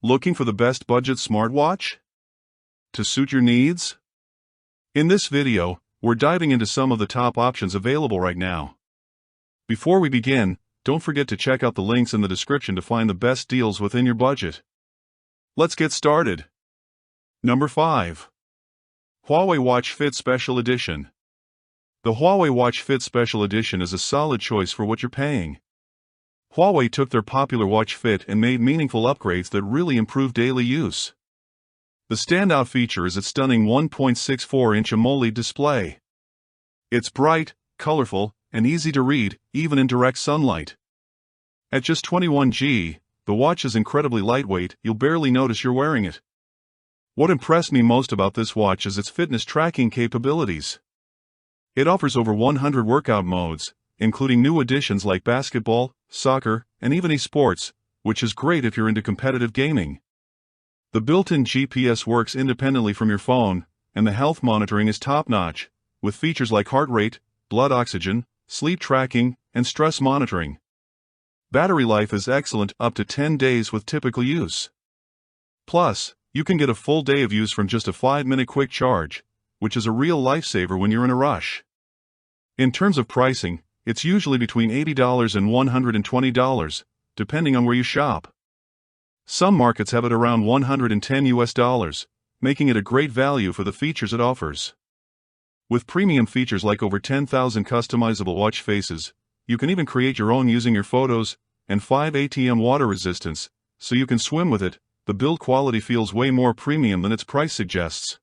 Looking for the best budget smartwatch to suit your needs? In this video, we're diving into some of the top options available right now. Before we begin, don't forget to check out the links in the description to find the best deals within your budget. Let's get started. Number 5. Huawei Watch Fit Special Edition. The Huawei Watch Fit Special Edition is a solid choice for what you're paying. Huawei took their popular Watch Fit and made meaningful upgrades that really improve daily use. The standout feature is its stunning 1.64-inch AMOLED display. It's bright, colorful, and easy to read, even in direct sunlight. At just 21G, the watch is incredibly lightweight, you'll barely notice you're wearing it. What impressed me most about this watch is its fitness tracking capabilities. It offers over 100 workout modes, including new additions like basketball, soccer, and even esports, which is great if you're into competitive gaming. The built-in GPS works independently from your phone, and the health monitoring is top-notch, with features like heart rate, blood oxygen, sleep tracking, and stress monitoring. Battery life is excellent, up to 10 days with typical use. Plus, you can get a full day of use from just a 5-minute quick charge, which is a real lifesaver when you're in a rush. In terms of pricing, it's usually between $80 and $120, depending on where you shop. Some markets have it around $110, making it a great value for the features it offers. With premium features like over 10,000 customizable watch faces, you can even create your own using your photos, and 5 ATM water resistance, so you can swim with it. The build quality feels way more premium than its price suggests.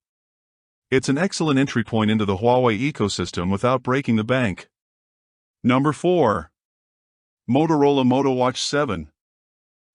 It's an excellent entry point into the Huawei ecosystem without breaking the bank. Number 4. Motorola Moto Watch 7.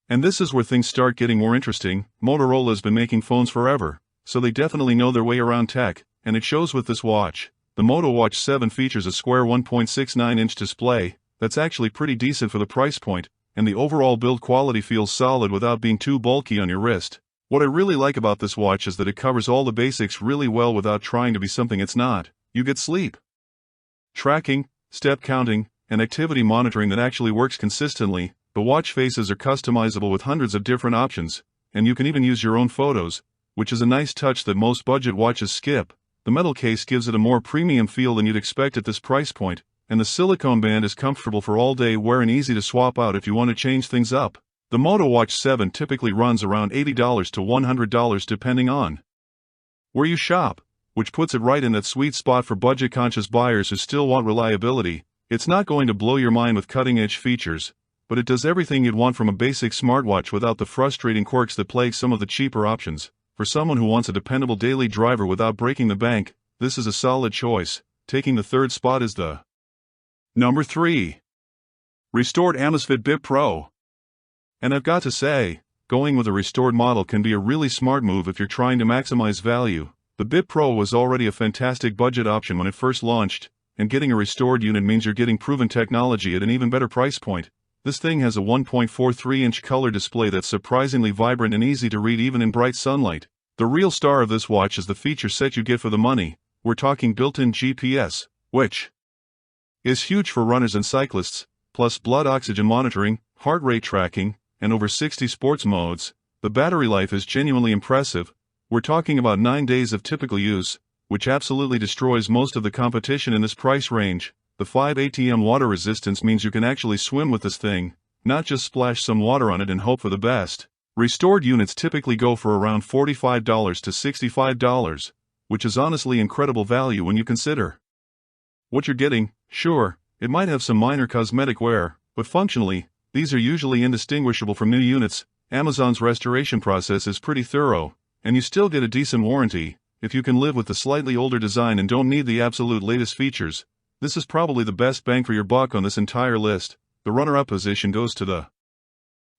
And this is where things start getting more interesting. Motorola has been making phones forever, so they definitely know their way around tech, and it shows with this watch. The Moto Watch 7 features a square 1.69-inch display that's actually pretty decent for the price point, and the overall build quality feels solid without being too bulky on your wrist. What I really like about this watch is that it covers all the basics really well without trying to be something it's not. You get sleep tracking, step counting, and activity monitoring that actually works consistently. The watch faces are customizable with hundreds of different options, and you can even use your own photos, which is a nice touch that most budget watches skip. The metal case gives it a more premium feel than you'd expect at this price point, and the silicone band is comfortable for all-day wear and easy to swap out if you want to change things up. The Moto Watch 7 typically runs around $80 to $100 depending on where you shop, which puts it right in that sweet spot for budget-conscious buyers who still want reliability. It's not going to blow your mind with cutting-edge features, but it does everything you'd want from a basic smartwatch without the frustrating quirks that plague some of the cheaper options. For someone who wants a dependable daily driver without breaking the bank, this is a solid choice. Taking the third spot is the Number 3. Restored Amazfit Bip Pro. And I've got to say, going with a restored model can be a really smart move if you're trying to maximize value. The Bip Pro was already a fantastic budget option when it first launched, and getting a restored unit means you're getting proven technology at an even better price point. This thing has a 1.43-inch color display that's surprisingly vibrant and easy to read even in bright sunlight. The real star of this watch is the feature set you get for the money. We're talking built-in GPS, which is huge for runners and cyclists, plus blood oxygen monitoring, heart rate tracking, and over 60 sports modes. The battery life is genuinely impressive. We're talking about 9 days of typical use, which absolutely destroys most of the competition in this price range. The 5 ATM water resistance means you can actually swim with this thing, not just splash some water on it and hope for the best. Restored units typically go for around $45 to $65, which is honestly incredible value when you consider what you're getting. Sure, it might have some minor cosmetic wear, but functionally, these are usually indistinguishable from new units. Amazon's restoration process is pretty thorough, and you still get a decent warranty. If you can live with the slightly older design and don't need the absolute latest features, this is probably the best bang for your buck on this entire list. The runner-up position goes to the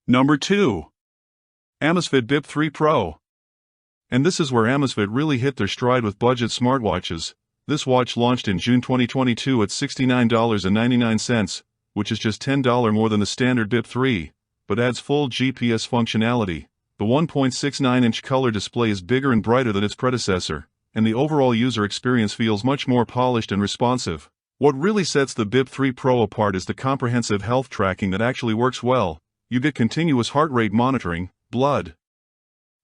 Number 2. Amazfit Bip Pro. And this is where Amazfit really hit their stride with budget smartwatches. This watch launched in June 2022 at $69.99, which is just $10 more than the standard Bip 3, but adds full GPS functionality. The 1.69-inch color display is bigger and brighter than its predecessor, and the overall user experience feels much more polished and responsive. What really sets the Bip Pro apart is the comprehensive health tracking that actually works well. You get continuous heart rate monitoring, blood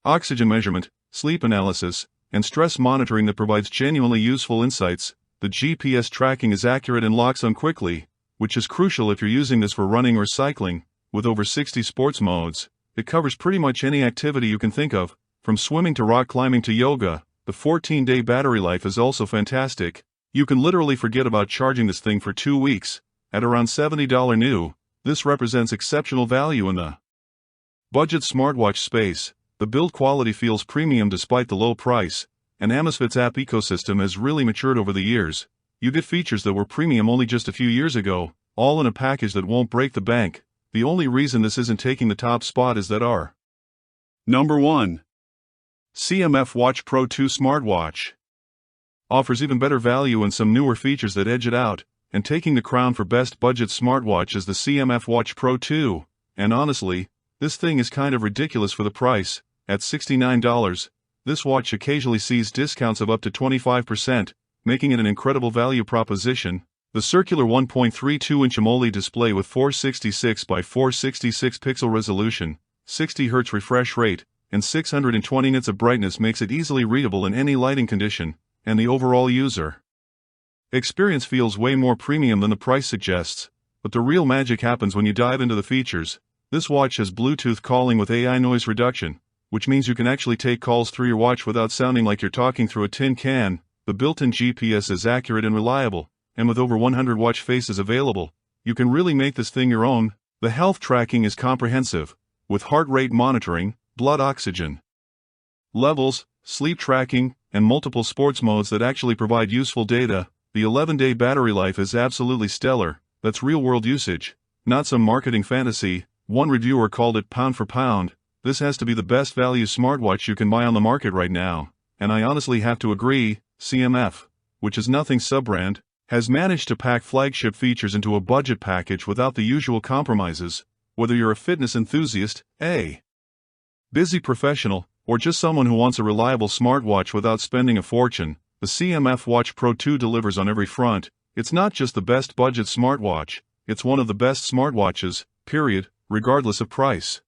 oxygen measurement, sleep analysis, and stress monitoring that provides genuinely useful insights. The GPS tracking is accurate and locks on quickly, which is crucial if you're using this for running or cycling. With over 60 sports modes, it covers pretty much any activity you can think of, from swimming to rock climbing to yoga. The 14-day battery life is also fantastic. You can literally forget about charging this thing for 2 weeks. At around $70 new, this represents exceptional value in the budget smartwatch space. The build quality feels premium despite the low price, and Amazfit's app ecosystem has really matured over the years. You get features that were premium only just a few years ago, all in a package that won't break the bank. The only reason this isn't taking the top spot is that our Number 1. CMF Watch Pro 2 Smartwatch offers even better value and some newer features that edge it out, and taking the crown for best budget smartwatch is the CMF Watch Pro 2. And honestly, this thing is kind of ridiculous for the price. At $69, this watch occasionally sees discounts of up to 25%, making it an incredible value proposition. The circular 1.32-inch AMOLED display with 466 by 466 pixel resolution, 60 Hz refresh rate, and 620 nits of brightness makes it easily readable in any lighting condition, and the overall user experience feels way more premium than the price suggests. But the real magic happens when you dive into the features. This watch has Bluetooth calling with AI noise reduction, which means you can actually take calls through your watch without sounding like you're talking through a tin can. The built-in GPS is accurate and reliable, and with over 100 watch faces available, you can really make this thing your own. The health tracking is comprehensive, with heart rate monitoring, blood oxygen levels, sleep tracking, and multiple sports modes that actually provide useful data. The 11-day battery life is absolutely stellar. That's real-world usage, not some marketing fantasy. One reviewer called it pound for pound. This has to be the best value smartwatch you can buy on the market right now, and I honestly have to agree. CMF, which is nothing sub-brand, has managed to pack flagship features into a budget package without the usual compromises. Whether you're a fitness enthusiast, a busy professional, or just someone who wants a reliable smartwatch without spending a fortune, the CMF Watch Pro 2 delivers on every front. It's not just the best budget smartwatch, it's one of the best smartwatches, period, regardless of price.